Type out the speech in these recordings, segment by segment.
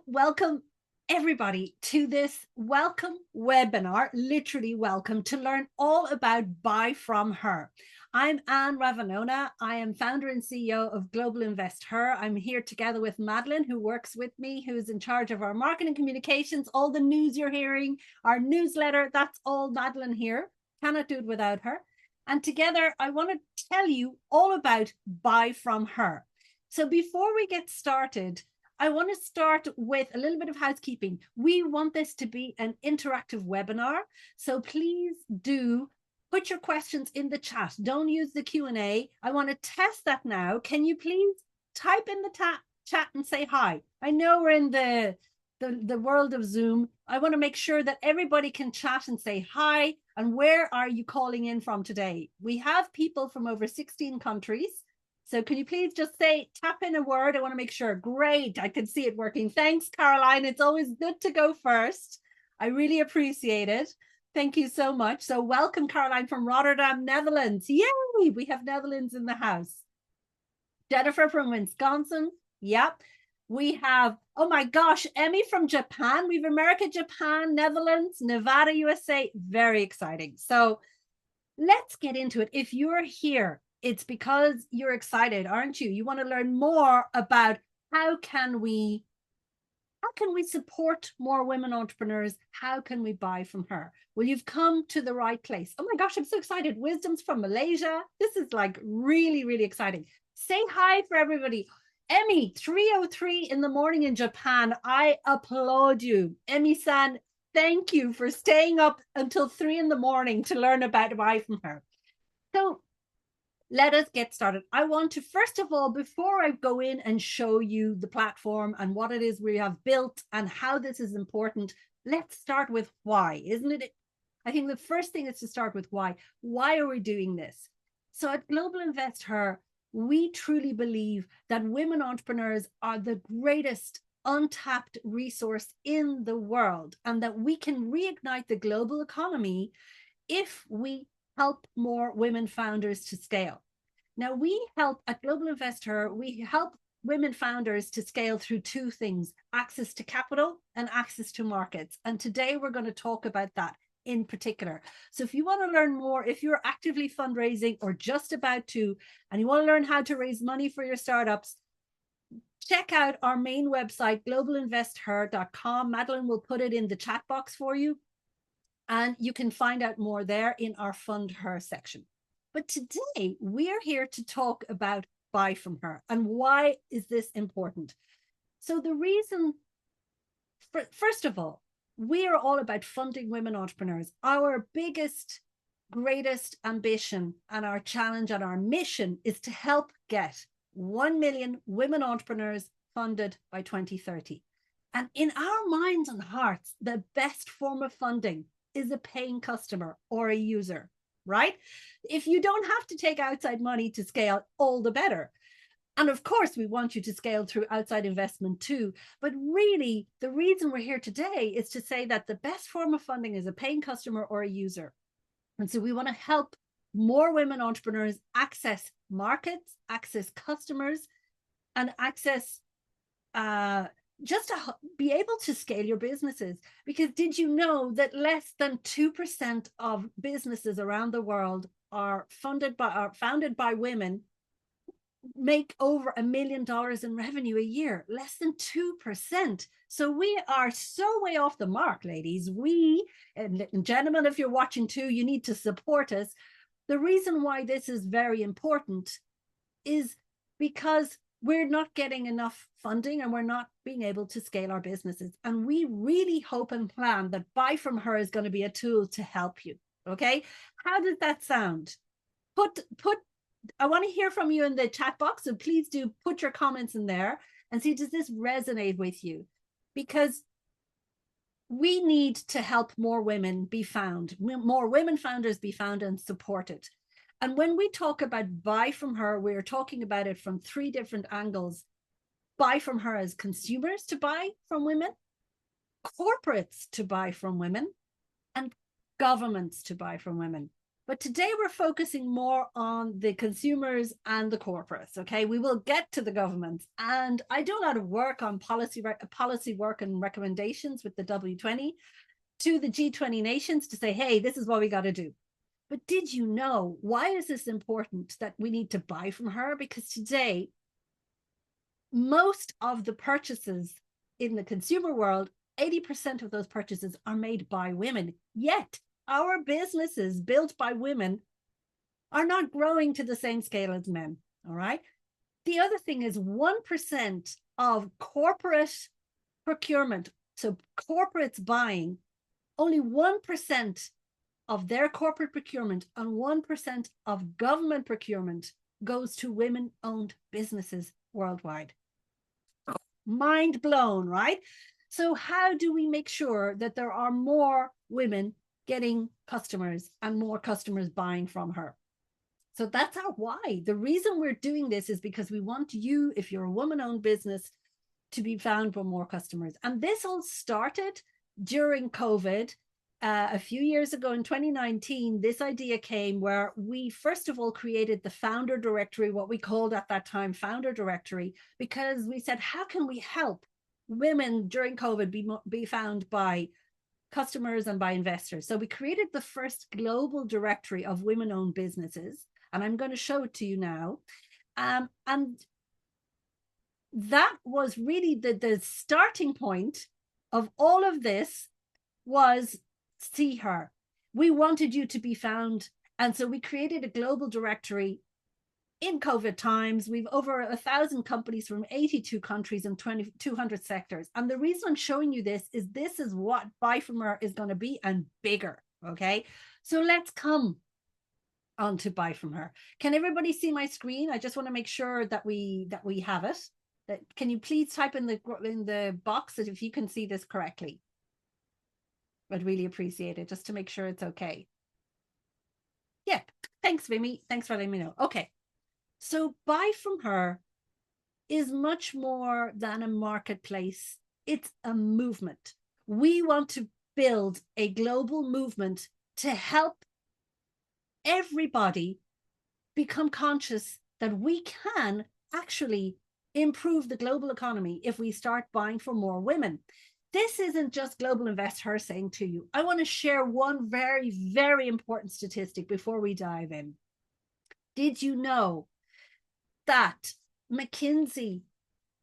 welcome everybody to this welcome webinar, literally welcome, to learn all about Buy From Her. I'm Anne Ravanona. I am founder and CEO of Global Invest Her. I'm here together with Madeline, who works with me, who's in charge of our marketing communications, all the news you're hearing, our newsletter, that's all Madeline here. Cannot do it without her. And together, I want to tell you all about Buy From Her. So before we get started, I want to start with a little bit of housekeeping. We want this to be an interactive webinar, so please do put your questions in the chat. Don't use the Q&A. I want to test that now. Can you please type in the chat and say hi? I know we're in the world of Zoom. I want to make sure that everybody can chat and say hi. And where are you calling in from today? We have people from over 16 countries. So can you please just say, tap in a word? I want to make sure. Great. I can see it working. Thanks, Caroline. It's always good to go first. I really appreciate it. Thank you so much. So welcome, Caroline from Rotterdam, Netherlands. Yay! We have Netherlands in the house. Jennifer from Wisconsin. Yep. We have, oh my gosh, Emmy from Japan. We have America, Japan, Netherlands, Nevada, USA. Very exciting. So let's get into it. If you're here, it's because you're excited, aren't you? You want to learn more about how can we support more women entrepreneurs? How can we buy from her? Well, you've come to the right place. Oh my gosh, I'm so excited. Wisdom's from Malaysia. This is like really, really exciting. Say hi for everybody. Emmy, 3:03 in the morning in Japan. I applaud you. Emmy-san, thank you for staying up until 3 in the morning to learn about Buy From Her. So let us get started. I want to, first of all, before I go in and show you the platform and what it is we have built and how this is important, let's start with why, isn't it? I think the first thing is to start with why. Why are we doing this? So at Global Invest Her, we truly believe that women entrepreneurs are the greatest untapped resource in the world, and that we can reignite the global economy if we help more women founders to scale. Now, we help at Global Invest Her, we help women founders to scale through two things: access to capital and access to markets. And today we're going to talk about that in particular. So if you want to learn more, if you're actively fundraising or just about to, and you want to learn how to raise money for your startups, check out our main website, globalinvesther.com. Madeline will put it in the chat box for you, and you can find out more there in our Fund Her section. But today we are here to talk about Buy From Her. And why is this important? So the reason, first of all, we are all about funding women entrepreneurs. Our biggest, greatest ambition and our challenge and our mission is to help get 1 million women entrepreneurs funded by 2030. And in our minds and hearts, the best form of funding is a paying customer or a user, right? If you don't have to take outside money to scale, all the better. And of course, we want you to scale through outside investment too. But really, the reason we're here today is to say that the best form of funding is a paying customer or a user. And so we want to help more women entrepreneurs access markets, access customers, and access just to be able to scale your businesses. Because did you know that less than 2% of businesses around the world are founded by women, make over $1 million in revenue a year? Less than 2%. So we are so way off the mark, ladies. We, and gentlemen, if you're watching too, you need to support us. The reason why this is very important is because we're not getting enough funding and we're not being able to scale our businesses. And we really hope and plan that Buy From Her is going to be a tool to help you. Okay. How does that sound? I want to hear from you in the chat box. So please do put your comments in there and see, does this resonate with you? Because we need to help more women be found, more women founders be found and supported. And when we talk about Buy From Her, we're talking about it from 3 different angles. Buy From Her as consumers to buy from women, corporates to buy from women, and governments to buy from women. But today we're focusing more on the consumers and the corporates. Okay, we will get to the governments, and I do a lot of work on policy work and recommendations with the W20 to the G20 nations to say, hey, this is what we got to do. But did you know, why is this important that we need to buy from her? Because today, most of the purchases in the consumer world, 80% of those purchases are made by women. Yet our businesses built by women are not growing to the same scale as men. All right. The other thing is 1% of corporate procurement. So corporates buying, only 1% of their corporate procurement and 1% of government procurement goes to women-owned businesses worldwide. Mind blown, right? So how do we make sure that there are more women getting customers and more customers buying from her? So that's our why. The reason we're doing this is because we want you, if you're a woman-owned business, to be found for more customers. And this all started during COVID. A few years ago in 2019, this idea came where we first of all created the founder directory, what we called at that time founder directory, because we said, how can we help women during COVID be found by customers and by investors? So we created the first global directory of women-owned businesses, and I'm going to show it to you now. And that was really the starting point of all of this. Was see her. We wanted you to be found. And so we created a global directory in COVID times. We've over 1,000 companies from 82 countries and 200 sectors. And the reason I'm showing you this is what Buy From Her is going to be, and bigger. Okay. So let's come on to Buy From Her. Can everybody see my screen? I just want to make sure that we have it. Can you please type in the box that if you can see this correctly? I'd really appreciate it, just to make sure it's okay. Yeah, thanks, Vimy. Thanks for letting me know. Okay, so Buy From Her is much more than a marketplace. It's a movement. We want to build a global movement to help everybody become conscious that we can actually improve the global economy if we start buying from more women. This isn't just Global Invest Her saying to you. I want to share one very, very important statistic before we dive in. Did you know that McKinsey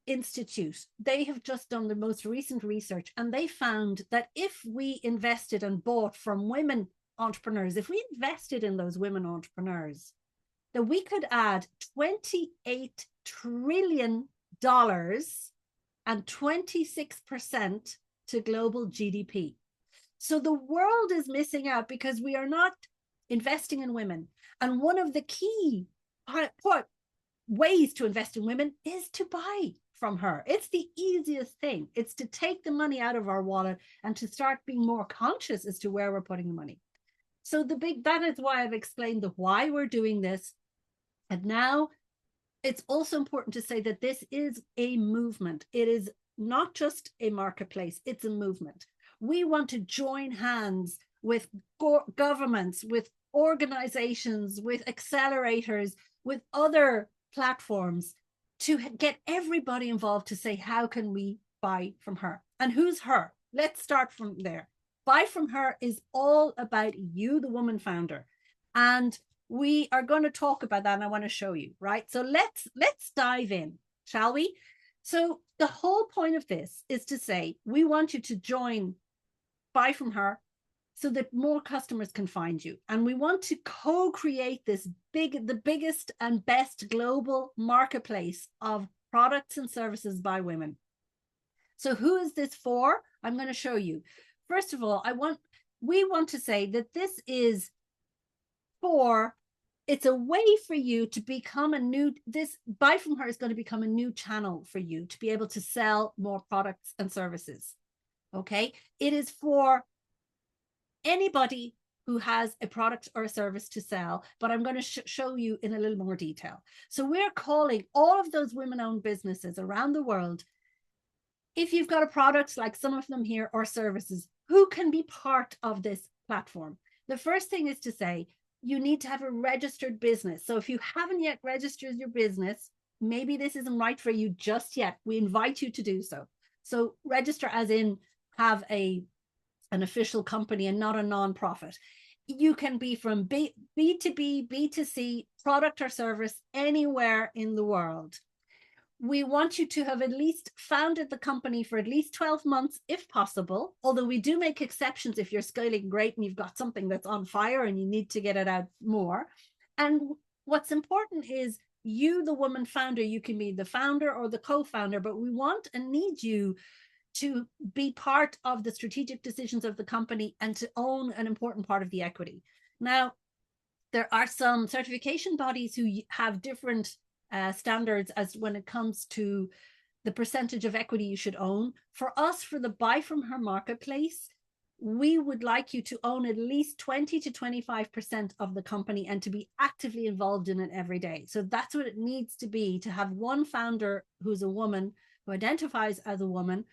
Institute, they have just done the most recent research, and they found that if we invested and bought from women entrepreneurs, if we invested in those women entrepreneurs, that we could add $28 trillion and 26% to global GDP. So the world is missing out because we are not investing in women. And one of the key ways to invest in women is to buy from her. It's the easiest thing. It's to take the money out of our wallet and to start being more conscious as to where we're putting the money. So that is why I've explained the why we're doing this. And now it's also important to say that this is a movement. It is not just a marketplace, it's a movement. We want to join hands with governments, with organizations, with accelerators, with other platforms to get everybody involved to say, how can we buy from her? And who's her? Let's start from there. Buy From Her is all about you, the woman founder. And we are going to talk about that, and I want to show you, right? So let's dive in, shall we? So the whole point of this is to say, we want you to join Buy From Her so that more customers can find you. And we want to co-create the biggest and best global marketplace of products and services by women. So who is this for? I'm going to show you. First of all, we want to say that this is it's a way for you to become this Buy From Her is going to become a new channel for you to be able to sell more products and services. Okay. It is for anybody who has a product or a service to sell, but I'm going to show you in a little more detail. So we're calling all of those women-owned businesses around the world. If you've got a product like some of them here or services, who can be part of this platform? The first thing is to say, you need to have a registered business. So if you haven't yet registered your business, maybe this isn't right for you just yet. We invite you to do so. So register as in have an official company and not a non-profit. You can be from B2B, B2C, product or service anywhere in the world. We want you to have at least founded the company for at least 12 months, if possible. Although we do make exceptions if you're scaling great and you've got something that's on fire and you need to get it out more. And what's important is you, the woman founder, you can be the founder or the co-founder, but we want and need you to be part of the strategic decisions of the company and to own an important part of the equity. Now, there are some certification bodies who have different standards as when it comes to the percentage of equity you should own. For us, for the Buy From Her marketplace, we would like you to own at least 20 to 25% of the company and to be actively involved in it every day. So that's what it needs to be, to have one founder who's a woman, who identifies as a woman,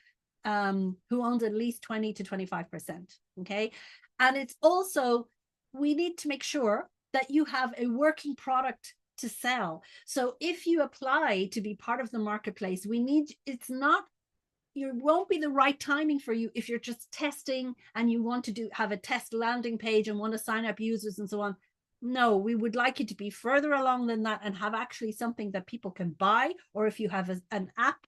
who owns at least 20 to 25%. Okay. And it's also, we need to make sure that you have a working product to sell. So if you apply to be part of the marketplace, it's not, it won't be the right timing for you if you're just testing and you want to have a test landing page and want to sign up users and so on. No, we would like you to be further along than that and have actually something that people can buy, or if you have an app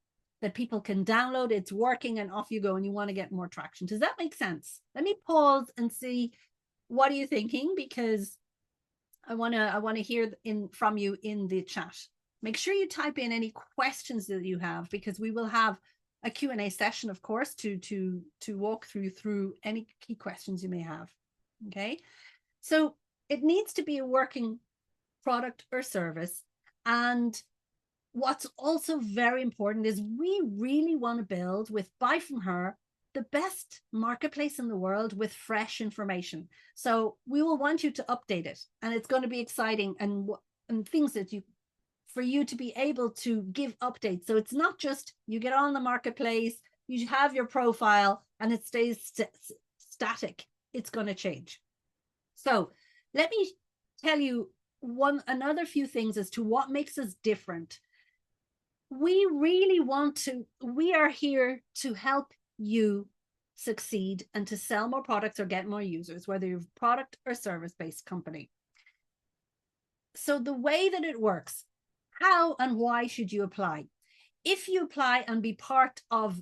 that people can download, it's working and off you go and you want to get more traction. Does that make sense? Let me pause and see, what are you thinking? Because I want to hear from you in the chat. Make sure you type in any questions that you have, because we will have a Q&A session, of course, to walk through any key questions you may have. Okay, so it needs to be a working product or service. And what's also very important is we really want to build, with Buy From Her, the best marketplace in the world with fresh information. So we will want you to update it, and it's going to be exciting and things that for you to be able to give updates. So it's not just you get on the marketplace, you have your profile and it stays static. It's going to change. So let me tell you another few things as to what makes us different. We are here to help you succeed and to sell more products or get more users, whether you're a product or service-based company. So the way that it works, how and why should you apply? If you apply and be part of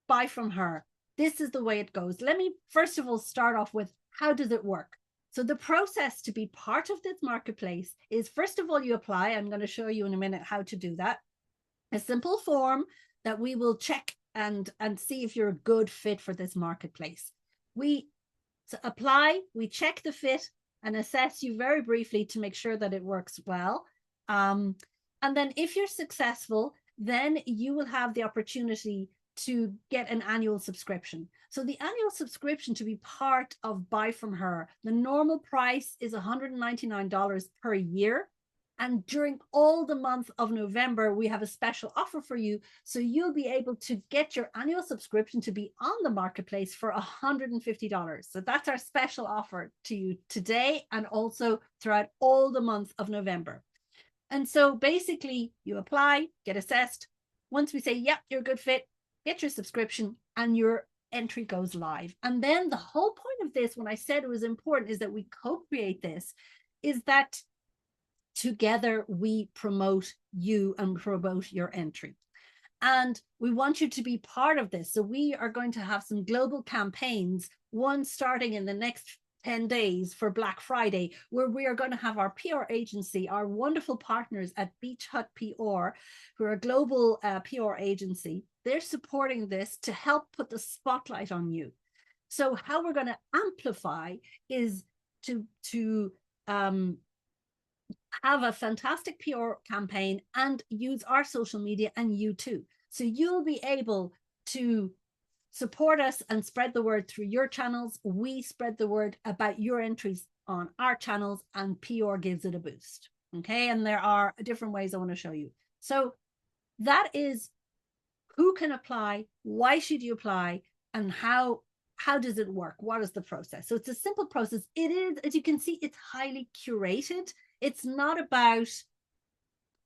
Buy From Her, this is the way it goes. Let me first of all start off with, how does it work? So the process to be part of this marketplace is, first of all, you apply. I'm going to show you in a minute how to do that. A simple form that we will check and see if you're a good fit for this marketplace. We apply, we check the fit and assess you very briefly to make sure that it works well. And then if you're successful, then you will have the opportunity to get an annual subscription. So the annual subscription to be part of Buy From Her, the normal price is $199 per year. And during all the month of November, we have a special offer for you. So you'll be able to get your annual subscription to be on the marketplace for $150. So that's our special offer to you today and also throughout all the month of November. And so basically you apply, get assessed. Once we say, yep, you're a good fit, get your subscription and your entry goes live. And then the whole point of this, when I said it was important, is that we co-create this, is that together we promote you and promote your entry. And we want you to be part of this. So we are going to have some global campaigns, one starting in the next 10 days for Black Friday, where we are going to have our PR agency, our wonderful partners at Beach Hut PR, who are a global PR agency. They're supporting this to help put the spotlight on you. So how we're going to amplify is to have a fantastic PR campaign and use our social media and you too. So you'll be able to support us and spread the word through your channels. We spread the word about your entries on our channels and PR gives it a boost. Okay, and there are different ways I want to show you. So that is who can apply, why should you apply, and how how does it work? What is the process? So it's a simple process. It is, as you can see, it's highly curated. It's not about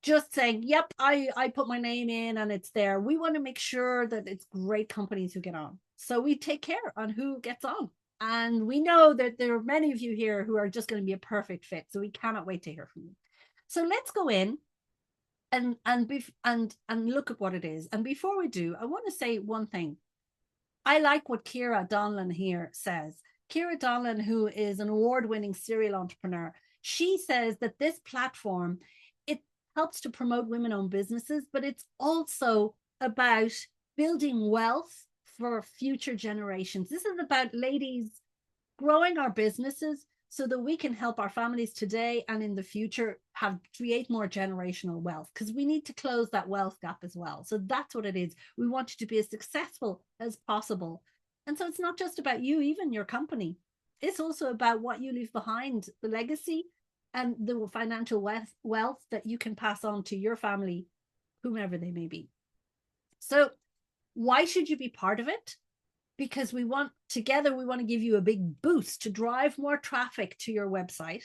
just saying, yep, I put my name in and it's there. We want to make sure that it's great companies who get on. So we take care on who gets on. And we know that there are many of you here who are just going to be a perfect fit. So we cannot wait to hear from you. So let's go in and look at what it is. And before we do, I want to say one thing. I like what Ciara Donlan here says. Ciara Donlan, who is an award-winning serial entrepreneur, she says that this platform, it helps to promote women-owned businesses, but it's also about building wealth for future generations. This is about ladies growing our businesses so that we can help our families today and in the future create more generational wealth, because we need to close that wealth gap as well. So that's what it is. We want you to be as successful as possible. And so it's not just about you, even your company. It's also about what you leave behind, the legacy and the financial wealth that you can pass on to your family, whomever they may be. So why should you be part of it? Because we want to give you a big boost to drive more traffic to your website,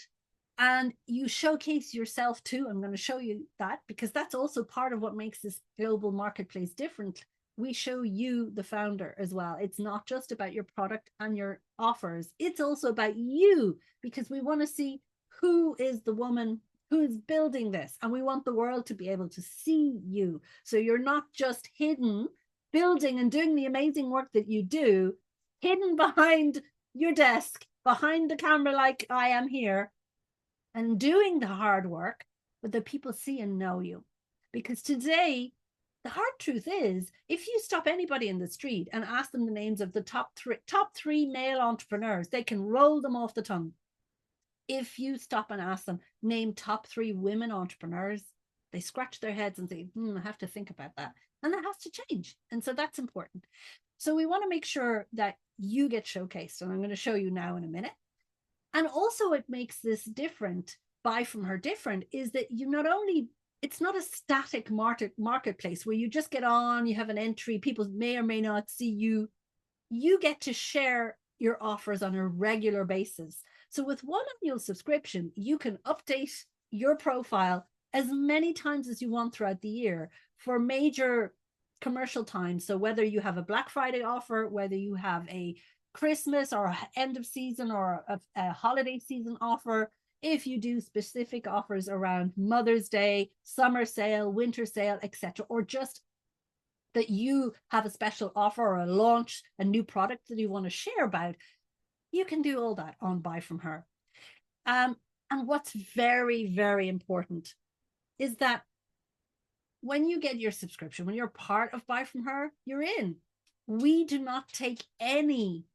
and you showcase yourself too. I'm going to show you that, because that's also part of what makes this global marketplace different. We show you, the founder, as well. It's not just about your product and your offers. It's also about you, because we want to see who is the woman who is building this, and we want the world to be able to see you. So you're not just hidden building and doing the amazing work that you do, hidden behind your desk, behind the camera like I am here, and doing the hard work, but that people see and know you. Because today, the hard truth is, if you stop anybody in the street and ask them the names of the top three male entrepreneurs, they can roll them off the tongue. If you stop and ask them, name top 3 women entrepreneurs, they scratch their heads and say, I have to think about that. And that has to change. And so that's important. So we want to make sure that you get showcased. And I'm going to show you now in a minute. And also it makes this different, Buy From Her different, is that you not only, it's not a static marketplace where you just get on, you have an entry, people may or may not see you. You get to share your offers on a regular basis. So with one annual subscription, you can update your profile as many times as you want throughout the year for major commercial times. So whether you have a Black Friday offer, whether you have a Christmas or end of season or a holiday season offer, if you do specific offers around Mother's Day, summer sale, winter sale, etc., or just that you have a special offer or a launch, a new product that you want to share about, you can do all that on Buy From Her. And what's very, very important is that when you get your subscription, when you're part of Buy From Her, you're in. We do not take any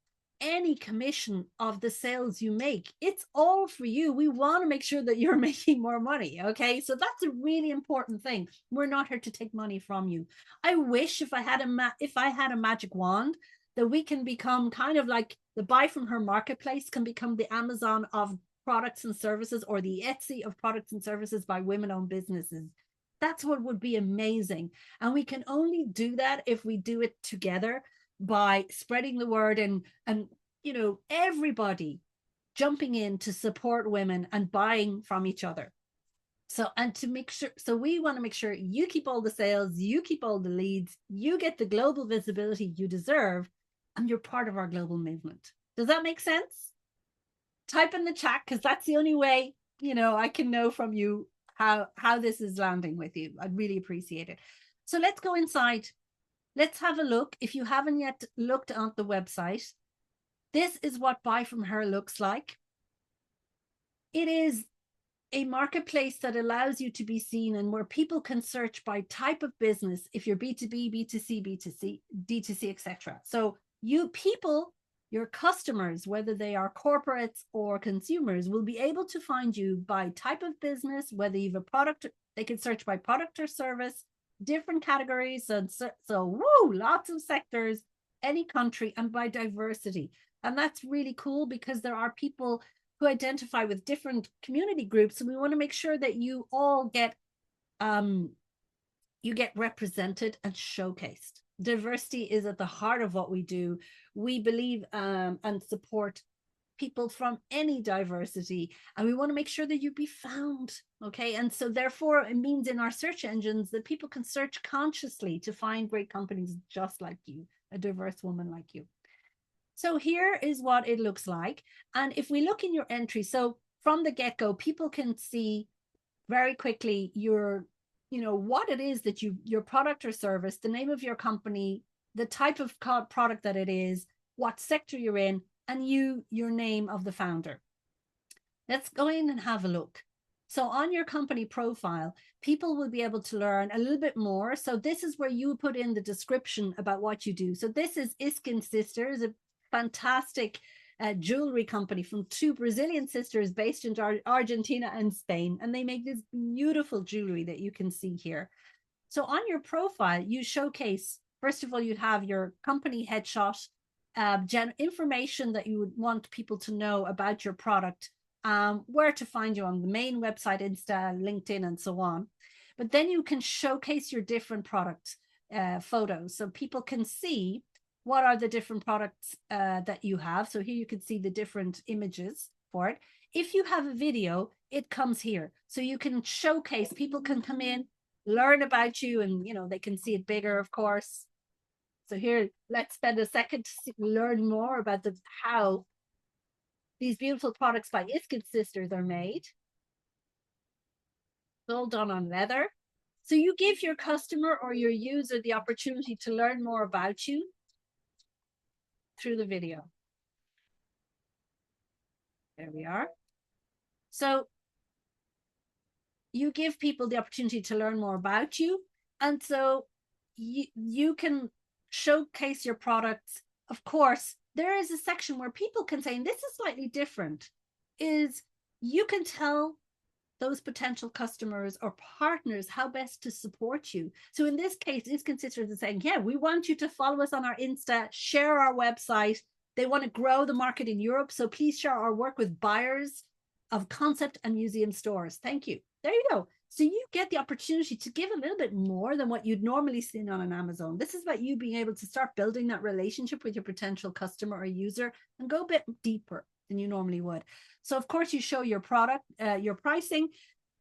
commission of the sales you make. It's all for you. We want to make sure that you're making more money. Okay. So that's a really important thing. We're not here to take money from you. I wish if I had a magic wand that we can become kind of like the Buy From Her marketplace can become the Amazon of products and services, or the Etsy of products and services by women-owned businesses. That's what would be amazing. And we can only do that if we do it together, by spreading the word and everybody jumping in to support women and buying from each other. So, and to make sure, so we want to make sure you keep all the sales, you keep all the leads, you get the global visibility you deserve, and you're part of our global movement. Does that make sense? Type in the chat, because that's the only way, I can know from you how this is landing with you. I'd really appreciate it. So let's go inside. Let's have a look. If you haven't yet looked at the website, this is what Buy From Her looks like. It is a marketplace that allows you to be seen, and where people can search by type of business, if you're B2B, B2C, B2C, D2C, etc. So your customers, whether they are corporates or consumers, will be able to find you by type of business, whether you have a product, they can search by product or service, different categories, and so lots of sectors, any country, and by diversity. And that's really cool, because there are people who identify with different community groups, and we want to make sure that you all get represented and showcased. diversity is at the heart of what we do. We believe and support people from any diversity, and we want to make sure that you be found. Okay. And so therefore it means in our search engines that people can search consciously to find great companies just like you, a diverse woman like you. So here is what it looks like. And if we look in your entry, so from the get-go, people can see very quickly your, what it is that your product or service, the name of your company, the type of product that it is, what sector you're in, and your name of the founder. Let's go in and have a look. So on your company profile, people will be able to learn a little bit more. So this is where you put in the description about what you do. So this is Iskin Sisters, a fantastic jewelry company from two Brazilian sisters based in Argentina and Spain. And they make this beautiful jewelry that you can see here. So on your profile, you showcase, first of all, you'd have your company headshot, information that you would want people to know about your product, where to find you on the main website, Insta, LinkedIn, and so on. But then you can showcase your different product photos so people can see what are the different products that you have. So here you can see the different images for it. If you have a video, it comes here. So you can showcase, people can come in, learn about you, and they can see it bigger, of course. So here, let's spend a second to learn more about how these beautiful products by Iskin Sisters are made. It's all done on leather. So you give your customer or your user the opportunity to learn more about you through the video. There we are. So you give people the opportunity to learn more about you. And so you can showcase your products. Of course, there is a section where people can say, and this is slightly different, is you can tell those potential customers or partners how best to support you. So in this case, it's considered as saying, yeah, we want you to follow us on our Insta, share our website. They want to grow the market in Europe. So please share our work with buyers of concept and museum stores. Thank you. There you go. So you get the opportunity to give a little bit more than what you'd normally see on an Amazon. This is about you being able to start building that relationship with your potential customer or user and go a bit deeper than you normally would. So of course you show your product, your pricing,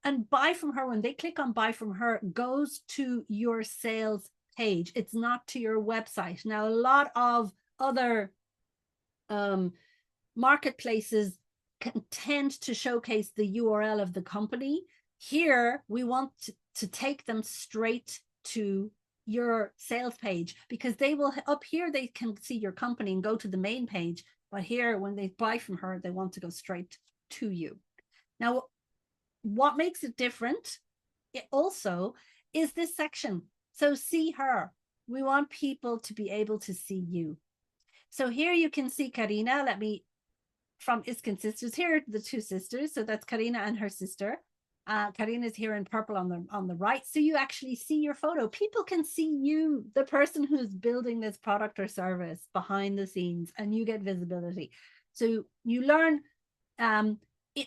and buy from her. When they click on buy from her, goes to your sales page. It's not to your website. Now, a lot of other marketplaces can tend to showcase the URL of the company. Here, we want to take them straight to your sales page, because they will, up here, they can see your company and go to the main page. But here, when they buy from her, they want to go straight to you. Now, what makes it different also is this section. So see her. We want people to be able to see you. So here you can see Karina. From Iskin Sisters. Here are the two sisters. So that's Karina and her sister. Karina is here in purple on the right. So you actually see your photo. People can see you, the person who's building this product or service behind the scenes, and you get visibility. So you learn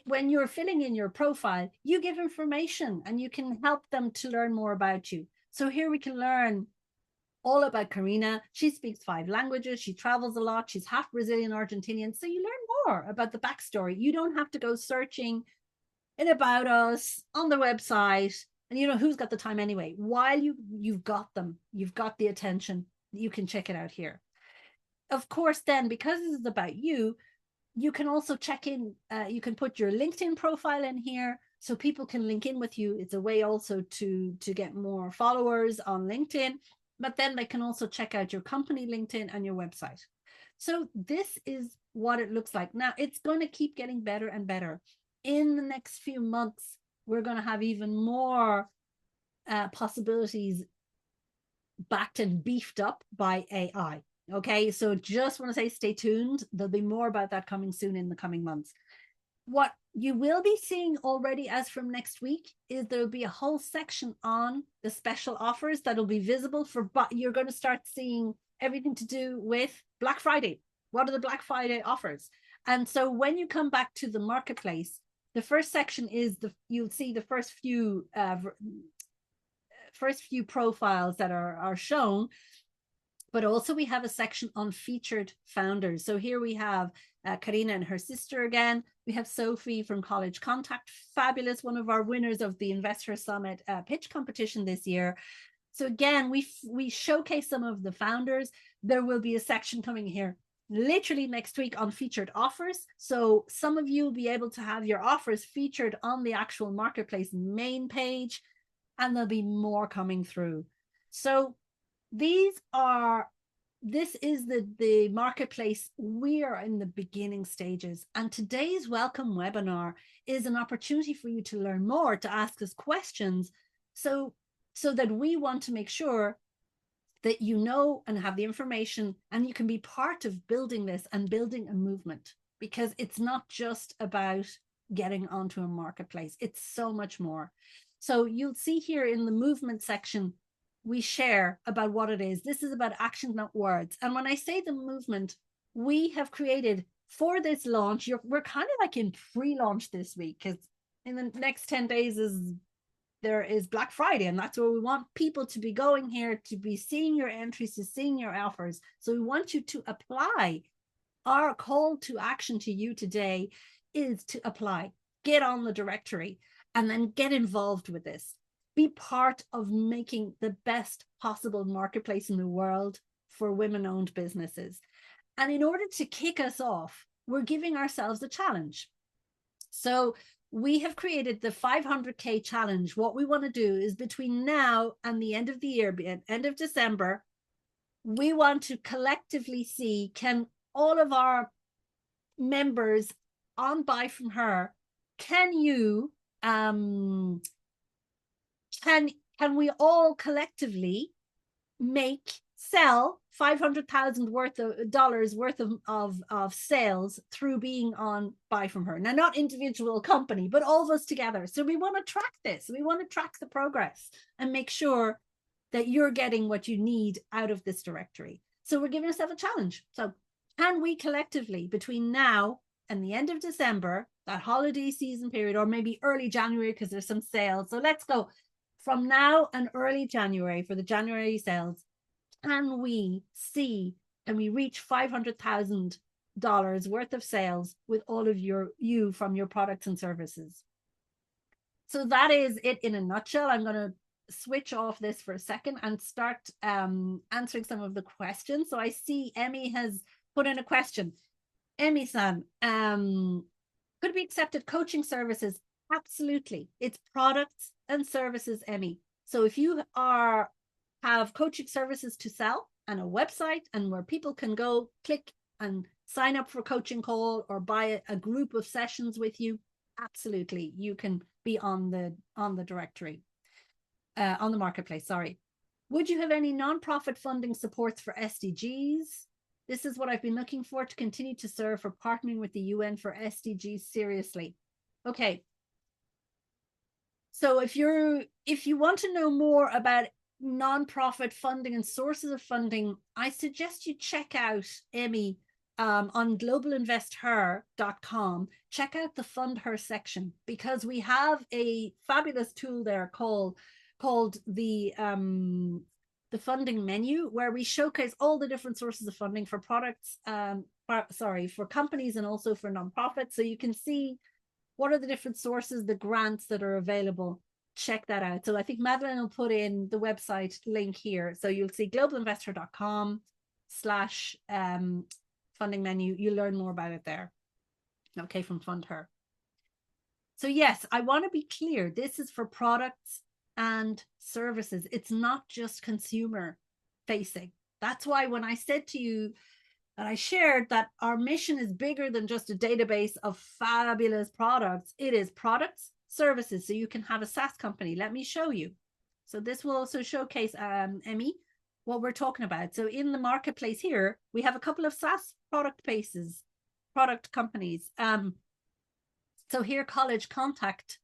when you're filling in your profile, you give information and you can help them to learn more about you. So here we can learn all about Karina. She speaks 5 languages. She travels a lot. She's half Brazilian, Argentinian. So you learn more about the backstory. You don't have to go searching in About Us on the website. And who's got the time anyway? While you've got them, you've got the attention, you can check it out here. Of course, then, because this is about you, you can also check in. You can put your LinkedIn profile in here so people can link in with you. It's a way also to get more followers on LinkedIn. But then they can also check out your company LinkedIn and your website. So this is what it looks like. Now, it's going to keep getting better and better. In the next few months, we're going to have even more possibilities backed and beefed up by AI. Okay, so just want to say stay tuned. There'll be more about that coming soon in the coming months. What you will be seeing already as from next week is there'll be a whole section on the special offers that'll be visible but you're going to start seeing everything to do with Black Friday. What are the Black Friday offers? And so when you come back to the marketplace, the first section is you'll see the first few profiles that are shown. But also we have a section on featured founders. So here we have Karina and her sister again. We have Sophie from College Contact, fabulous, one of our winners of the Investor Summit pitch competition this year. So again, we showcase some of the founders. There will be a section coming here literally next week on featured offers. So some of you will be able to have your offers featured on the actual marketplace main page, and there'll be more coming through. So this is the marketplace. We are in the beginning stages, and today's welcome webinar is an opportunity for you to learn more, to ask us questions, so that we want to make sure that you know and have the information, and you can be part of building this and building a movement, because it's not just about getting onto a marketplace, it's so much more. So you'll see here in the movement section, we share about what it is. This is about action, not words. And when I say the movement, we have created for this launch, we're kind of like in pre-launch this week, because in the next 10 days there is Black Friday, and that's where we want people to be going here, to be seeing your entries, to seeing your offers. So we want you to apply. Our call to action to you today is to apply, get on the directory, and then get involved with this. Be part of making the best possible marketplace in the world for women-owned businesses. And in order to kick us off, we're giving ourselves a challenge. So we have created the 500K challenge. What we want to do is between now and the end of the year, end of December, we want to collectively see, can all of our members on Buy From Her, can you can we all collectively sell $500,000 worth of sales through being on Buy From Her? Now, not individual company, but all of us together. So we want to track this. We want to track the progress and make sure that you're getting what you need out of this directory. So we're giving ourselves a challenge. So can we collectively, between now and the end of December, that holiday season period, or maybe early January, because there's some sales. So let's go from now and early January for the January sales. Can we reach $500,000 worth of sales with all of you from your products and services? So that is it in a nutshell. I'm going to switch off this for a second and start answering some of the questions. So I see Emmy has put in a question. Emmy-san, could we accepted coaching services? Absolutely. It's products and services, Emmy. So if you have coaching services to sell and a website and where people can go click and sign up for a coaching call or buy a group of sessions with you, absolutely, you can be on the directory, on the marketplace, sorry. Would you have any nonprofit funding supports for SDGs? This is what I've been looking for to continue to serve for partnering with the UN for SDGs seriously. Okay. So if you want to know more about nonprofit funding and sources of funding, I suggest you check out, Emmy, on globalinvesther.com. Check out the Fund Her section, because we have a fabulous tool there called the funding menu, where we showcase all the different sources of funding for products, for companies and also for nonprofits. So you can see what are the different sources, the grants that are available. Check that out. So I think Madeline will put in the website link here. So you'll see globalinvestor.com/funding menu. You'll learn more about it there. Okay, from Fund Her. So yes, I want to be clear. This is for products and services. It's not just consumer facing. That's why when I said to you that I shared that our mission is bigger than just a database of fabulous products, it is products, services. So you can have a SaaS company. Let me show you. So this will also showcase, Emmy, what we're talking about. So in the marketplace here, we have a couple of SaaS product companies. So here, College Contact,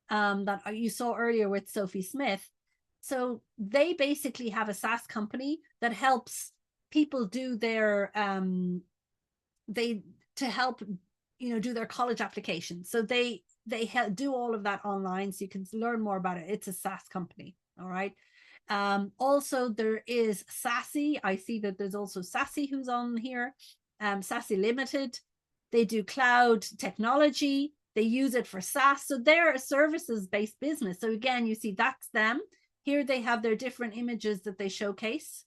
that you saw earlier with Sophie Smith. So they basically have a SaaS company that helps people do their help do their college applications. So they do all of that online, so you can learn more about it. It's a SaaS company. All right. Also, there is Sassy. I see that there's also Sassy who's on here. Sassy Limited. They do cloud technology. They use it for SaaS. So they're a services-based business. So again, you see that's them. Here they have their different images that they showcase.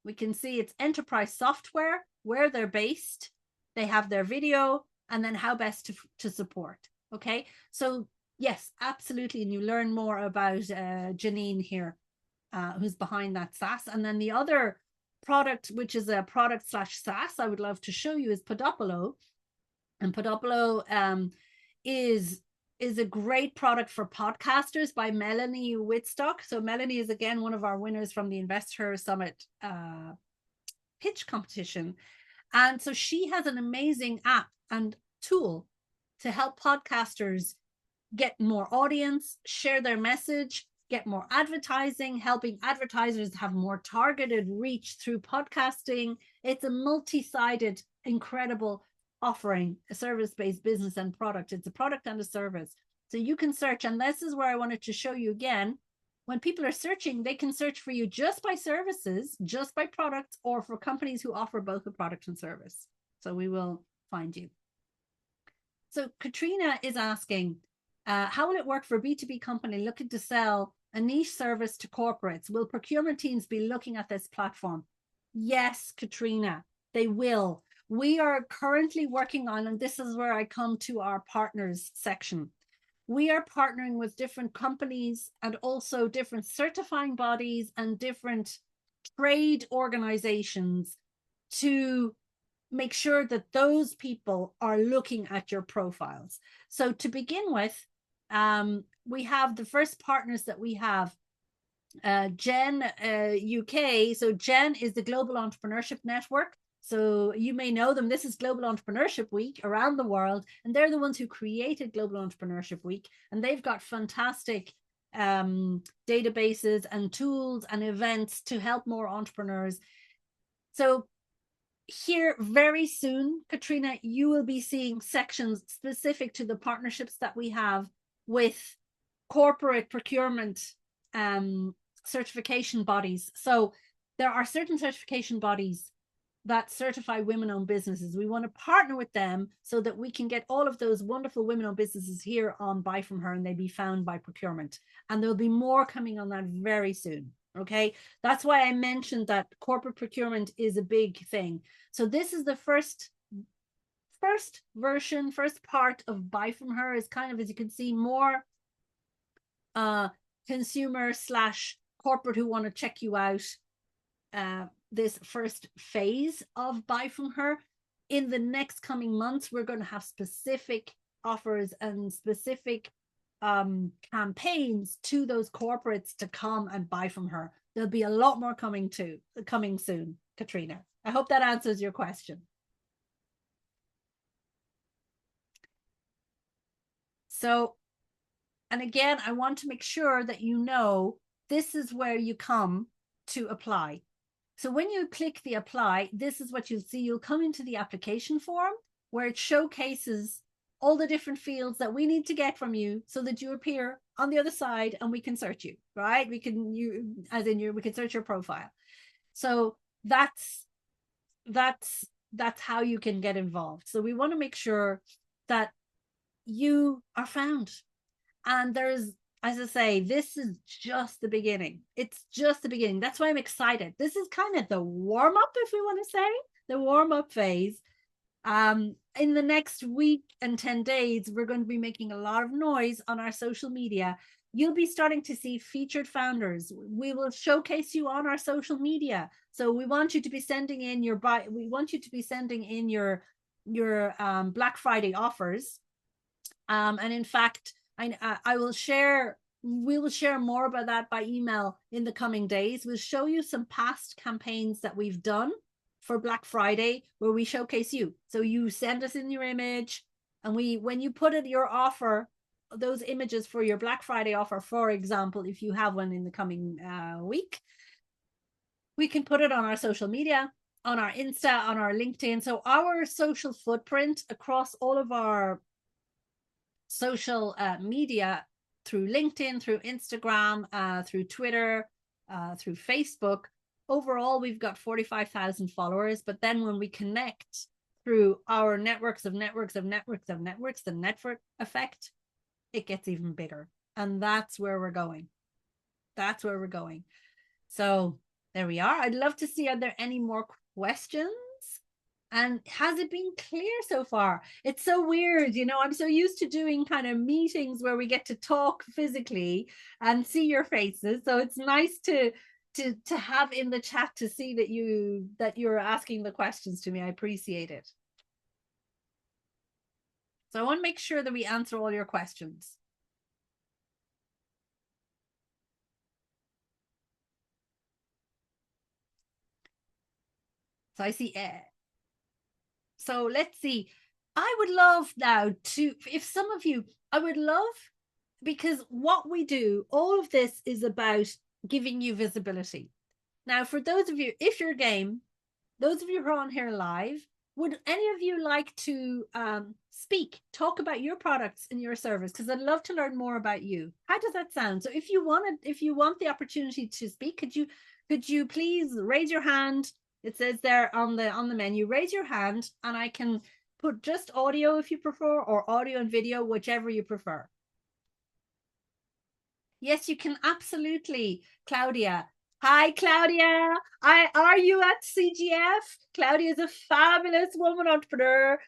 We can see it's enterprise software, where they're based. They have their video, and then how best to support. Okay, so yes, absolutely. And you learn more about Janine here, who's behind that SaaS. And then the other product, which is a product / SaaS, I would love to show you is Podopolo. And Podopolo is a great product for podcasters by Melanie Whitstock. So Melanie is again one of our winners from the Investor Summit pitch competition. And so she has an amazing app and tool to help podcasters get more audience, share their message, get more advertising, helping advertisers have more targeted reach through podcasting. It's a multi-sided, incredible offering, a service-based business and product. It's a product and a service. So you can search, and this is where I wanted to show you again. When people are searching, they can search for you just by services, just by products, or for companies who offer both a product and service. So we will find you. So Katrina is asking, how will it work for a B2B company looking to sell a niche service to corporates? Will procurement teams be looking at this platform? Yes, Katrina, they will. We are currently working on, and this is where I come to our partners section. We are partnering with different companies and also different certifying bodies and different trade organizations to make sure that those people are looking at your profiles. So to begin with, we have the first partners that we have, Gen UK. So Gen is the Global Entrepreneurship Network. So you may know them. This is Global Entrepreneurship Week around the world, and they're the ones who created Global Entrepreneurship Week, and they've got fantastic databases and tools and events to help more entrepreneurs. So here very soon, Katrina, you will be seeing sections specific to the partnerships that we have with corporate procurement certification bodies. So there are certain certification bodies that certify women-owned businesses. We want to partner with them so that we can get all of those wonderful women-owned businesses here on Buy From Her, and they be found by procurement. And there'll be more coming on that very soon. Okay, that's why I mentioned that corporate procurement is a big thing. So this is the first version, first part of Buy From Her is kind of, as you can see, more consumer / corporate who want to check you out. This first phase of Buy From Her. In the next coming months, we're going to have specific offers and specific campaigns to those corporates to come and buy from her. There'll be a lot more coming soon, Katrina. I hope that answers your question. So, and again, I want to make sure that you know this is where you come to apply. So when you click the apply, this is what you'll see. You'll come into the application form where it showcases all the different fields that we need to get from you so that you appear on the other side and we can search you, right? We can search your profile. So that's how you can get involved. So we want to make sure that you are found. And there's, as I say, this is just the beginning. It's just the beginning. That's why I'm excited. This is kind of the warm-up, if we want to say, the warm-up phase. In the next week and 10 days, we're going to be making a lot of noise on our social media. You'll be starting to see featured founders. We will showcase you on our social media. So we want you to be sending in your Black Friday offers. And in fact, we will share more about that by email in the coming days. We'll show you some past campaigns that we've done for Black Friday where we showcase you. So you send us in your image, and when you put in your offer, those images for your Black Friday offer, for example, if you have one in the coming week, we can put it on our social media, on our Insta, on our LinkedIn. So our social footprint across all of our social media through LinkedIn, through Instagram, through Twitter, through Facebook. Overall, we've got 45,000 followers. But then when we connect through our networks of networks of networks of networks, the network effect, it gets even bigger. And that's where we're going. That's where we're going. So there we are. I'd love to see, are there any more questions? And has it been clear so far? It's so weird, you know, I'm so used to doing kind of meetings where we get to talk physically and see your faces. So it's nice to have in the chat to see that you're asking the questions to me. I appreciate it. So I want to make sure that we answer all your questions. So I see so let's see. I would love now to, if some of you, I would love, because what we do, all of this is about giving you visibility. Now, for those of you, if you're game, those of you who are on here live, would any of you like to speak, talk about your products and your service? Because I'd love to learn more about you. How does that sound? So if you want the opportunity to speak, could you please raise your hand? It says there on the menu, raise your hand, and I can put just audio if you prefer, or audio and video, whichever you prefer. Yes, you can absolutely, Claudia. Hi, Claudia. Are you at CGF? Claudia is a fabulous woman entrepreneur.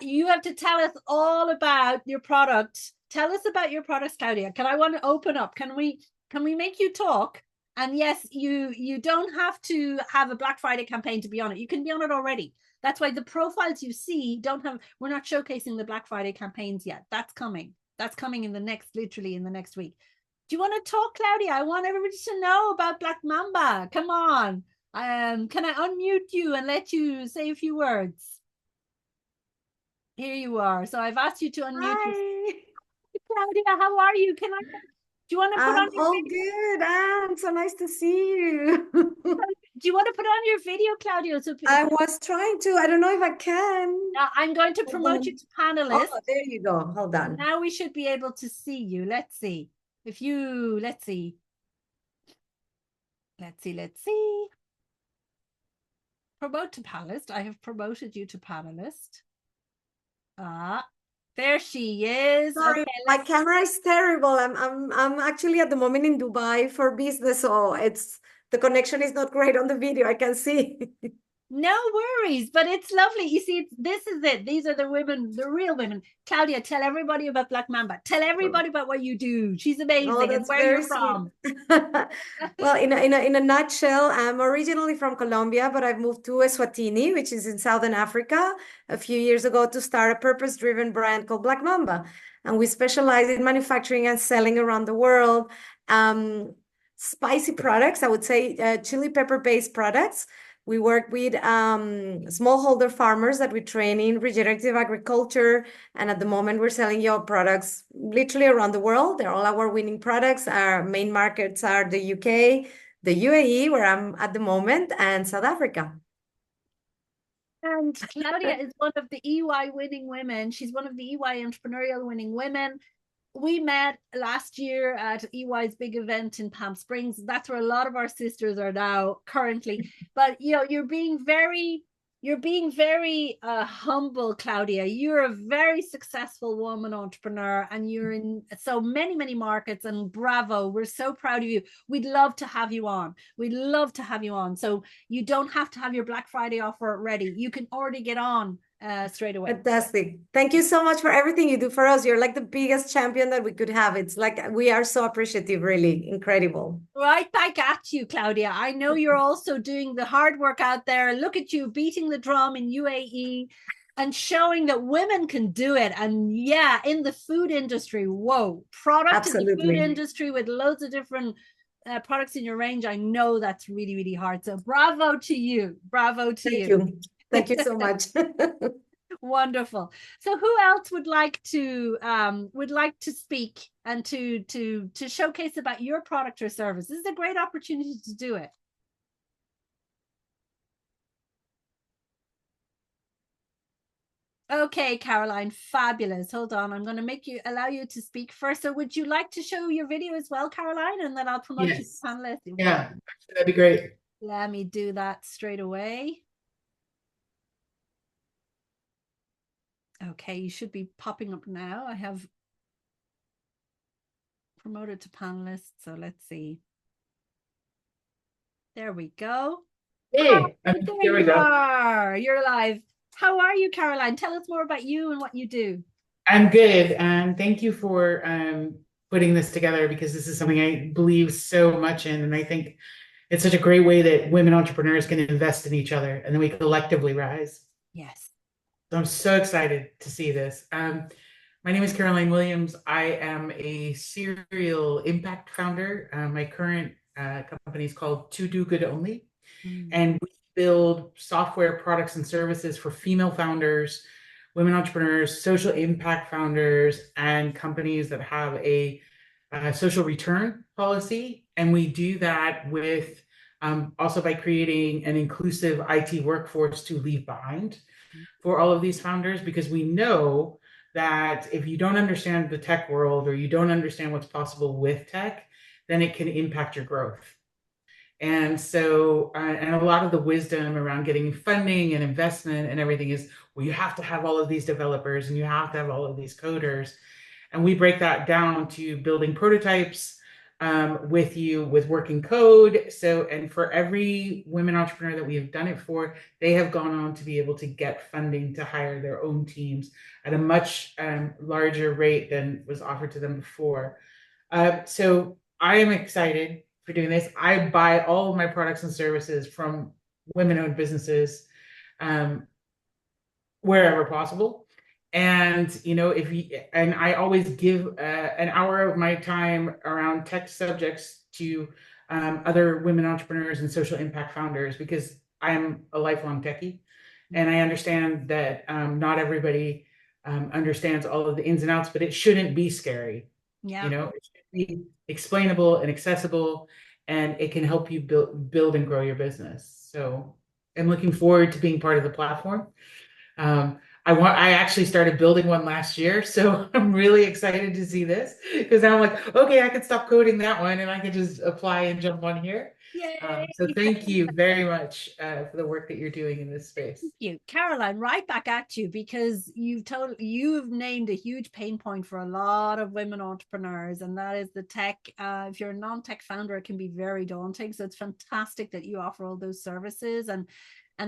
You have to tell us all about your product. Tell us about your products, Claudia. I want to open up? Can we make you talk? And yes, you don't have to have a Black Friday campaign to be on it. You can be on it already. That's why the profiles you see we're not showcasing the Black Friday campaigns yet. That's coming. That's coming literally in the next week. Do you want to talk, Claudia? I want everybody to know about Black Mamba. Come on. Can I unmute you and let you say a few words? Here you are. So I've asked you to unmute. Hi. Claudia, how are you? Do you want to put on your all video? good, Anne. So nice to see you. Do you want to put on your video, Claudia? So I was trying to. I don't know if I can. I'm going to promote you to panelist. Oh, there you go. Hold on. Now we should be able to see you. Let's see. Let's see. Promote to panelist. I have promoted you to panelist. There she is. Sorry, okay, my camera is terrible. I'm actually at the moment in Dubai for business, so the connection is not great on the video. I can see. No worries, but it's lovely. You see, this is it. These are the women, the real women. Claudia, tell everybody about Black Mamba. Tell everybody about what you do. She's amazing, and where you're from. Well, in a nutshell, I'm originally from Colombia, but I've moved to Eswatini, which is in Southern Africa, a few years ago to start a purpose-driven brand called Black Mamba. And we specialize in manufacturing and selling around the world spicy products, I would say chili pepper-based products. We work with smallholder farmers that we train in regenerative agriculture. And at the moment, we're selling your products literally around the world. They're all our winning products. Our main markets are the UK, the UAE, where I'm at the moment, and South Africa. And Claudia is one of the EY winning women. She's one of the EY entrepreneurial winning women. We met last year at EY's big event in Palm Springs. That's where a lot of our sisters are now currently. But you're being very humble, Claudia. You're a very successful woman entrepreneur, and you're in so many markets, and bravo. We're so proud of you. We'd love to have you on. So you don't have to have your Black Friday offer ready. You can already get on straight away. Fantastic. Thank you so much for everything you do for us. You're like the biggest champion that we could have. It's like we are so appreciative, really incredible. Right back at you, Claudia. I know you're also doing the hard work out there. Look at you beating the drum in UAE and showing that women can do it. And yeah, in the food industry, whoa, product in the food industry with loads of different products in your range. I know that's really hard. So bravo to you. Thank you. Thank you so much. Wonderful. So who else would like to speak and to showcase about your product or service? This is a great opportunity to do it. Okay, Caroline, fabulous. Hold on, I'm going to allow you to speak first. So would you like to show your video as well, Caroline? And then I'll promote you to Yes. panelist. Yeah, that'd be great. Let me do that straight away. Okay, you should be popping up now. I have promoted to panelist. So let's see. There we go. Hey, there here we you go. are. You're live. How are you, Caroline? Tell us more about you and what you do. I'm good, and thank you for putting this together because this is something I believe so much in, and I think it's such a great way that women entrepreneurs can invest in each other, and then we collectively rise. Yes. So I'm so excited to see this. My name is Caroline Williams. I am a serial impact founder. My current company is called To Do Good Only, and we build software products and services for female founders, women entrepreneurs, social impact founders, and companies that have a social return policy. And we do that with also by creating an inclusive IT workforce to leave behind for all of these founders, because we know that if you don't understand the tech world or you don't understand what's possible with tech, then it can impact your growth. And so, and a lot of the wisdom around getting funding and investment and everything is, well, you have to have all of these developers and you have to have all of these coders. And we break that down to building prototypes with you with working code. So, and for every women entrepreneur that we have done it for, they have gone on to be able to get funding to hire their own teams at a much larger rate than was offered to them before. So I am excited for doing this. I buy all of my products and services from women-owned businesses wherever possible. And, you know, and I always give an hour of my time around tech subjects to other women entrepreneurs and social impact founders, because I'm a lifelong techie and I understand that not everybody understands all of the ins and outs, but it shouldn't be scary. Yeah. You know, it should be explainable and accessible, and it can help you build and grow your business. So I'm looking forward to being part of the platform. I actually started building one last year, so I'm really excited to see this, because now I'm like, okay, I could stop coding that one and I could just apply and jump on here. Yay. So thank you very much for the work that you're doing in this space. Thank you, Caroline. Right back at you, because you've named a huge pain point for a lot of women entrepreneurs, and that is the tech. If you're a non-tech founder, it can be very daunting. So it's fantastic that you offer all those services, and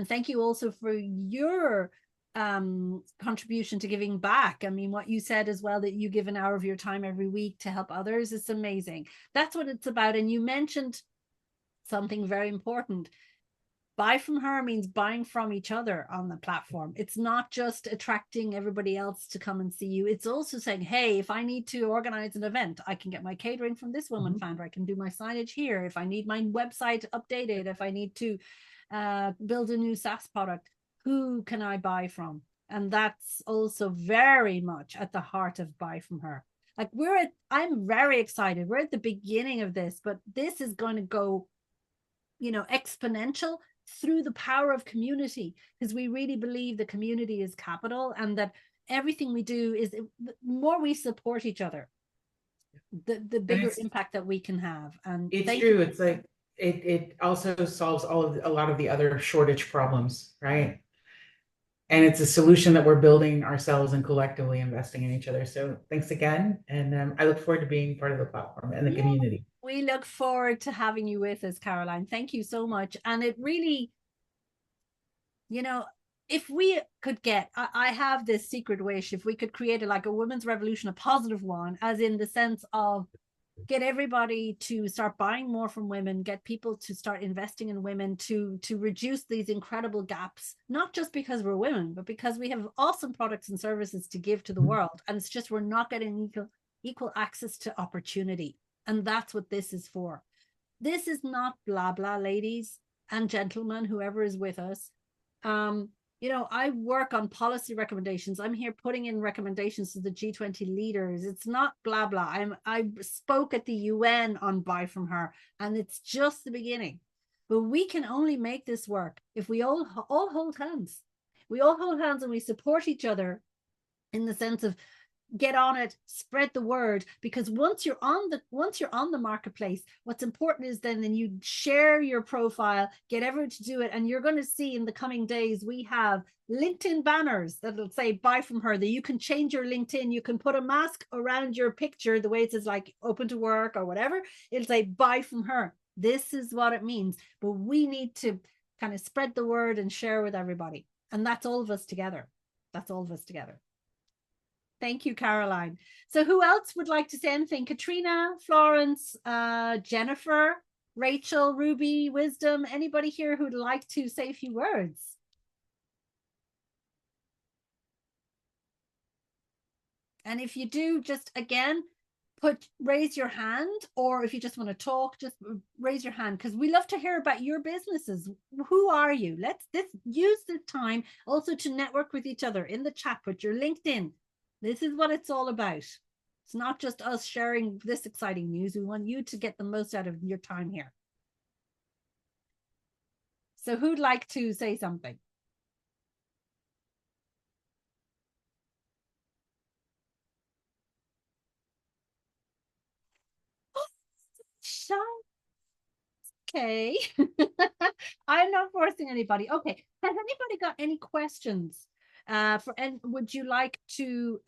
thank you also for your contribution to giving back. I mean, what you said as well, that you give an hour of your time every week to help others, it's amazing. That's what it's about. And you mentioned something very important. Buy from her means buying from each other on the platform. It's not just attracting everybody else to come and see you. It's also saying, hey, if I need to organize an event, I can get my catering from this woman founder. I can do my signage here. If I need my website updated, if I need to build a new SaaS product, who can I buy from? And that's also very much at the heart of Buy From Her. Like I'm very excited. We're at the beginning of this, but this is going to go, you know, exponential through the power of community, because we really believe the community is capital, and that everything we do is, the more we support each other, the bigger impact that we can have. And it's true. It's like it also solves a lot of the other shortage problems, right? And it's a solution that we're building ourselves and collectively investing in each other. So thanks again. And I look forward to being part of the platform and the community. We look forward to having you with us, Caroline. Thank you so much. And it really, you know, if we could get, I have this secret wish, if we could create like a women's revolution, a positive one, as in the sense of get everybody to start buying more from women, get people to start investing in women, to reduce these incredible gaps, not just because we're women, but because we have awesome products and services to give to the world. And it's just, we're not getting equal access to opportunity. And that's what this is for. This is not blah, blah, ladies and gentlemen, whoever is with us. You know, I work on policy recommendations. I'm here putting in recommendations to the G20 leaders. It's not blah, blah. I spoke at the UN on Buy From Her, and it's just the beginning. But we can only make this work if we all hold hands. We all hold hands and we support each other in the sense of get on it, spread the word, because once you're on the marketplace, what's important is then you share your profile, get everyone to do it, and you're going to see in the coming days we have LinkedIn banners that'll say buy from her, that you can change your LinkedIn, you can put a mask around your picture the way it says like open to work or whatever, it'll say buy from her. This is what it means, but we need to kind of spread the word and share with everybody, and that's all of us together. Thank you, Caroline. So who else would like to say anything? Katrina, Florence, Jennifer, Rachel, Ruby, Wisdom, anybody here who'd like to say a few words? And if you do, just again, raise your hand, or if you just want to talk, just raise your hand, because we love to hear about your businesses. Who are you? Let's use this time also to network with each other in the chat, put your LinkedIn. This is what it's all about. It's not just us sharing this exciting news. We want you to get the most out of your time here. So who'd like to say something? Okay. I'm not forcing anybody. Okay. Has anybody got any questions? And would you like to,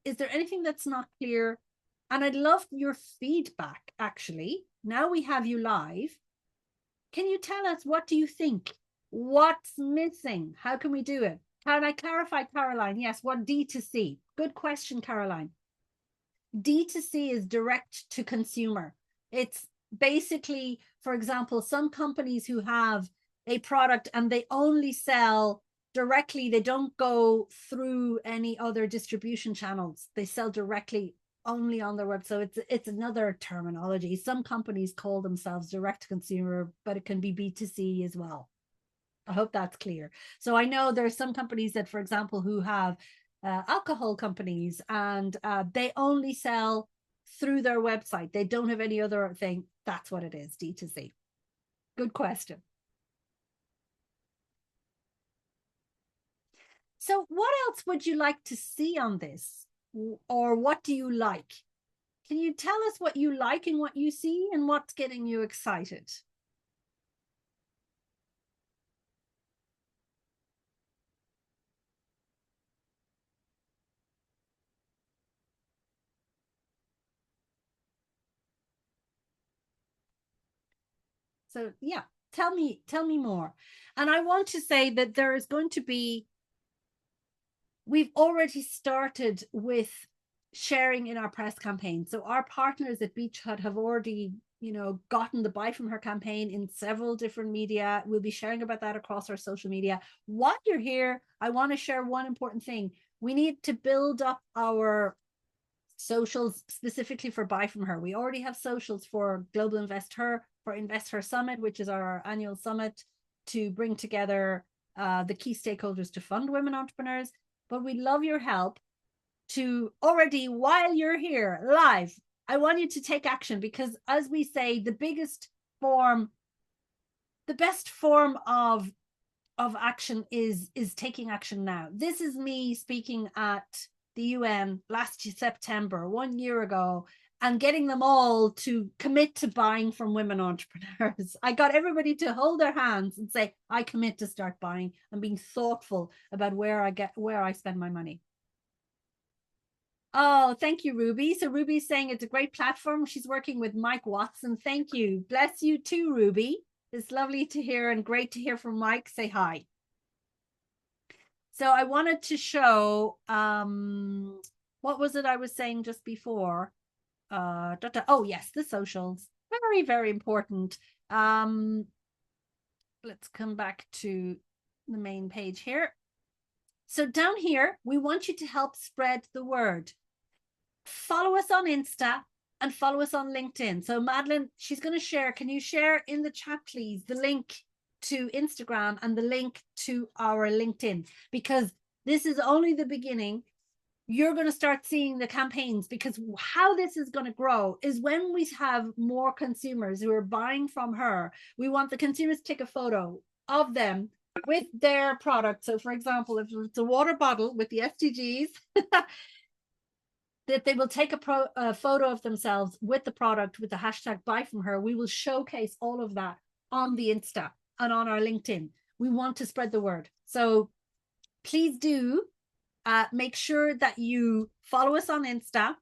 is there anything that's not clear? And I'd love your feedback, actually. Now we have you live. Can you tell us, what do you think? What's missing? How can we do it? Can I clarify, Caroline? Yes, what D2C? Good question, Caroline. D2C is direct to consumer. It's basically, for example, some companies who have a product and they only sell directly, they don't go through any other distribution channels. They sell directly only on their web. So it's another terminology. Some companies call themselves direct to consumer, but it can be B2C as well. I hope that's clear. So I know there's some companies that, for example, who have alcohol companies, and they only sell through their website. They don't have any other thing. That's what it is, D2C. Good question. So what else would you like to see on this? Or what do you like? Can you tell us what you like and what you see and what's getting you excited? So yeah, tell me more. And I want to say that there is going to be, we've already started with sharing in our press campaign. So our partners at Beach Hut have already, gotten the Buy From Her campaign in several different media. We'll be sharing about that across our social media. While you're here, I want to share one important thing. We need to build up our socials specifically for Buy From Her. We already have socials for Global Invest Her, for Invest Her Summit, which is our annual summit to bring together the key stakeholders to fund women entrepreneurs. But we'd love your help to already, while you're here live, I want you to take action, because as we say, the best form of action is taking action now. This is me speaking at the UN last September, 1 year ago, and getting them all to commit to buying from women entrepreneurs. I got everybody to hold their hands and say, I commit to start buying and being thoughtful about where I spend my money. Oh, thank you, Ruby. So Ruby's saying it's a great platform. She's working with Mike Watson. Thank you. Bless you too, Ruby. It's lovely to hear and great to hear from Mike. Say hi. So I wanted to show, what was it I was saying just before? Oh yes, the socials. Very, very important. Let's come back to the main page here. So down here, we want you to help spread the word. Follow us on Insta and follow us on LinkedIn. So Madeline, she's going to share. Can you share in the chat, please, the link to Instagram and the link to our LinkedIn? Because this is only the beginning. You're going to start seeing the campaigns, because how this is going to grow is when we have more consumers who are buying from her. We want the consumers to take a photo of them with their product. So for example, if it's a water bottle with the SDGs, that they will take a photo of themselves with the product with the hashtag buy from her. We will showcase all of that on the Insta and on our LinkedIn. We want to spread the word. So please do make sure that you follow us on Insta.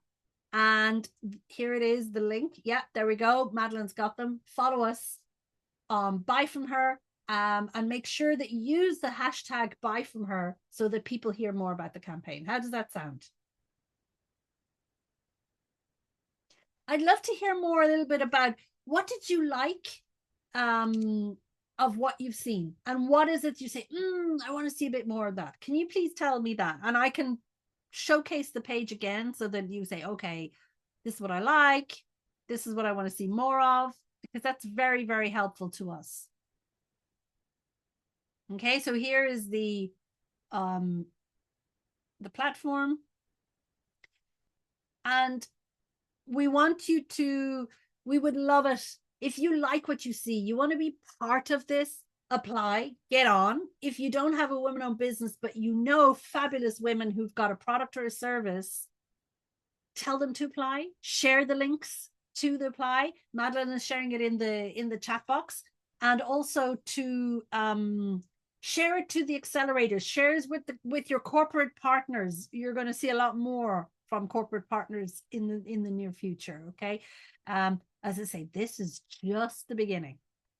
And here it is, the link. Yeah, there we go. Madeline's got them. Follow us. Buy from her. And make sure that you use the hashtag buy from her so that people hear more about the campaign. How does that sound? I'd love to hear more a little bit about what did you like of what you've seen, and what is it you say, I want to see a bit more of that. Can you please tell me that? And I can showcase the page again so that you say, okay, this is what I like. This is what I want to see more of, because that's very, very helpful to us. Okay, so here is the platform. And we want you to, we would love it if you like what you see, you want to be part of this, apply, get on. If you don't have a women-owned business, but you know fabulous women who've got a product or a service, tell them to apply, share the links to the apply. Madeline is sharing it in the chat box, and also to share it to the accelerators, shares with your corporate partners. You're going to see a lot more from corporate partners in the near future. Okay. As I say, this is just the beginning.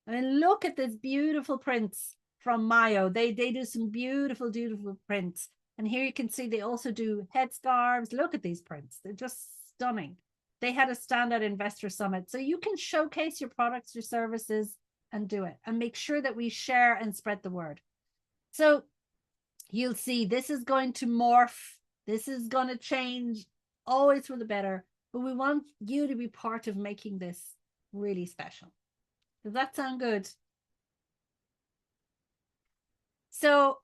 I mean, look at this beautiful prints from Mayo. They do some beautiful, beautiful prints. And here you can see they also do headscarves. Look at these prints. They're just stunning. They had a standout investor summit. So you can showcase your products, your services, and do it. And make sure that we share and spread the word. So you'll see this is going to morph. This is going to change, always for the better. But we want you to be part of making this really special. Does that sound good? So,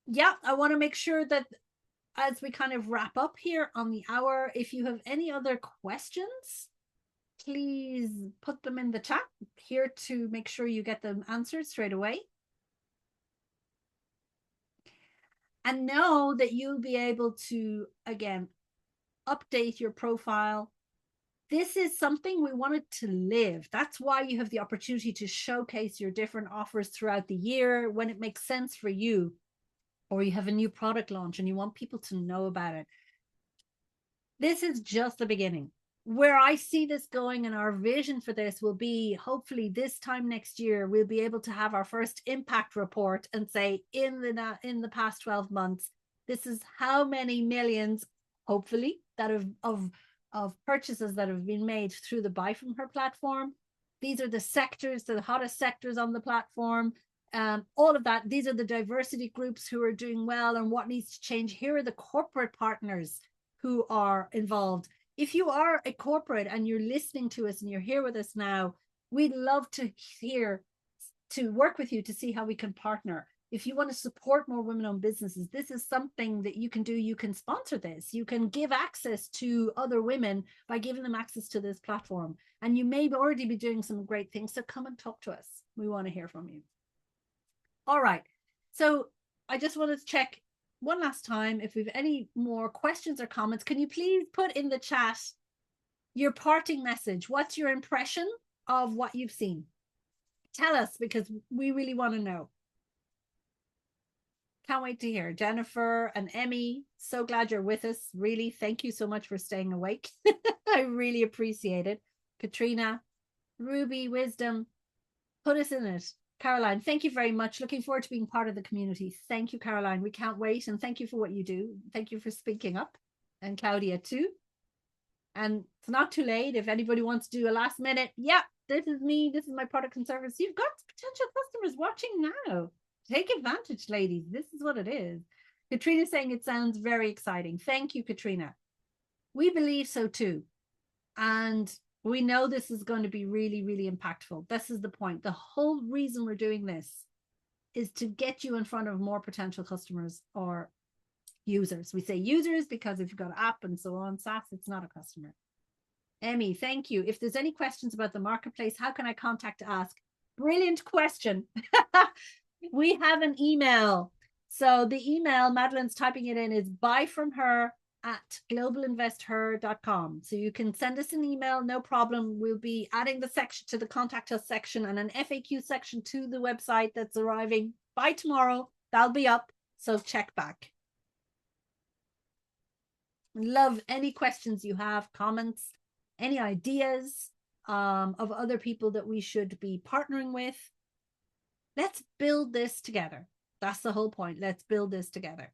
yeah, I want to make sure that as we kind of wrap up here on the hour, if you have any other questions, please put them in the chat here to make sure you get them answered straight away. And know that you'll be able to, again, update your profile. This is something we wanted to live. That's why you have the opportunity to showcase your different offers throughout the year when it makes sense for you, or you have a new product launch and you want people to know about it. This is just the beginning. Where I see this going, and our vision for this will be, hopefully this time next year, we'll be able to have our first impact report and say, in the past 12 months, this is how many millions, hopefully, that of purchases that have been made through the Buy From Her platform. These are the sectors, the hottest sectors on the platform. All of that. These are the diversity groups who are doing well and what needs to change. Here are the corporate partners who are involved. If you are a corporate and you're listening to us and you're here with us now, we'd love to work with you to see how we can partner. If you want to support more women-owned businesses, this is something that you can do. You can sponsor this. You can give access to other women by giving them access to this platform. And you may already be doing some great things. So come and talk to us. We want to hear from you. All right. So I just wanted to check one last time if we've any more questions or comments. Can you please put in the chat your parting message? What's your impression of what you've seen? Tell us, because we really want to know. Can't wait to hear. Jennifer and Emmy, so glad you're with us. Really, thank you so much for staying awake. I really appreciate it. Katrina, Ruby, Wisdom, put us in it. Caroline, thank you very much. Looking forward to being part of the community. Thank you, Caroline. We can't wait. And thank you for what you do. Thank you for speaking up. And Claudia too. And it's not too late. If anybody wants to do a last minute, yeah, this is me. This is my product and service. You've got potential customers watching now. Take advantage, ladies. This is what it is. Katrina's saying it sounds very exciting. Thank you, Katrina. We believe so too. And we know this is going to be really, really impactful. This is the point. The whole reason we're doing this is to get you in front of more potential customers or users. We say users because if you've got an app and so on, SaaS, it's not a customer. Emmy, thank you. If there's any questions about the marketplace, how can I contact to ask? brilliant question. We have an email. So the email, Madeline's typing it in, is buyfromher@globalinvesther.com. So you can send us an email, no problem. We'll be adding the section to the contact us section and an FAQ section to the website that's arriving by tomorrow. That'll be up. So check back. Love any questions you have, comments, any ideas of other people that we should be partnering with. Let's build this together. That's the whole point. Let's build this together.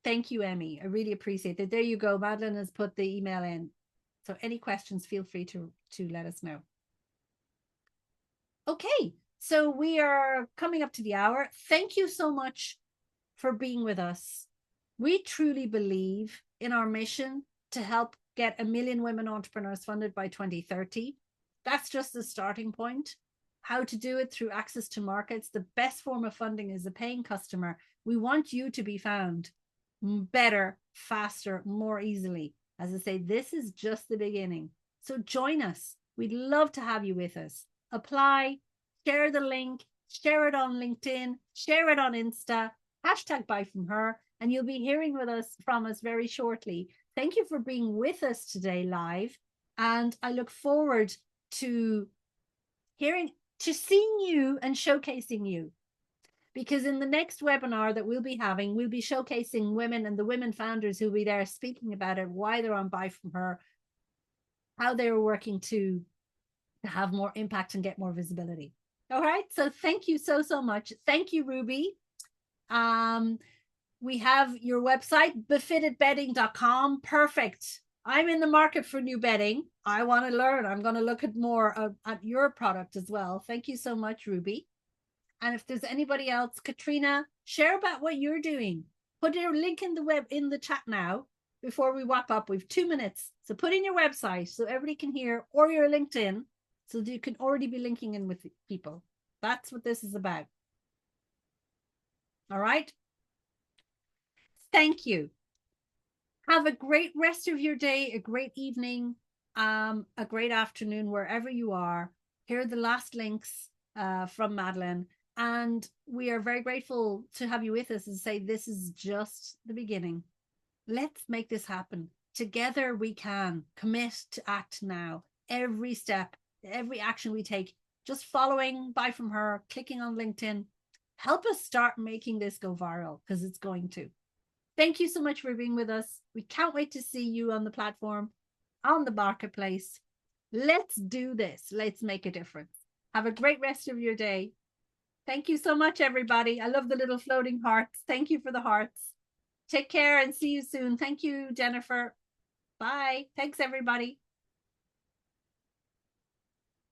Thank you, Emmy. I really appreciate it. There you go. Madeline has put the email in. So any questions, feel free to let us know. Okay, so we are coming up to the hour. Thank you so much for being with us. We truly believe in our mission to help get 1 million women entrepreneurs funded by 2030. That's just the starting point. How to do it through access to markets. The best form of funding is a paying customer. We want you to be found better, faster, more easily. As I say, this is just the beginning. So join us. We'd love to have you with us. Apply, share the link, share it on LinkedIn, share it on Insta, #BuyFromHer, and you'll be hearing from us very shortly. Thank you for being with us today live. And I look forward to seeing you and showcasing you. Because in the next webinar that we'll be having, we'll be showcasing women and the women founders who'll be there speaking about it, why they're on Buy From Her, how they're working to have more impact and get more visibility. All right. So thank you so much. Thank you, Ruby. We have your website, befittedbedding.com. Perfect. I'm in the market for new bedding. I want to learn. I'm going to look at more at your product as well. Thank you so much, Ruby. And if there's anybody else, Katrina, share about what you're doing. Put your link in the chat now before we wrap up. We've 2 minutes. So put in your website so everybody can hear, or your LinkedIn, so that you can already be linking in with people. That's what this is about. All right. Thank you. Have a great rest of your day, a great evening, a great afternoon, wherever you are. Here are the last links from Madeline. And we are very grateful to have you with us and say this is just the beginning. Let's make this happen. Together we can. Commit to act now. Every step, every action we take, just following Buy From Her, clicking on LinkedIn, help us start making this go viral, because it's going to. Thank you so much for being with us. We can't wait to see you on the platform, on the marketplace. Let's do this. Let's make a difference. Have a great rest of your day. Thank you so much, everybody. I love the little floating hearts. Thank you for the hearts. Take care and see you soon. Thank you, Jennifer. Bye. Thanks, everybody.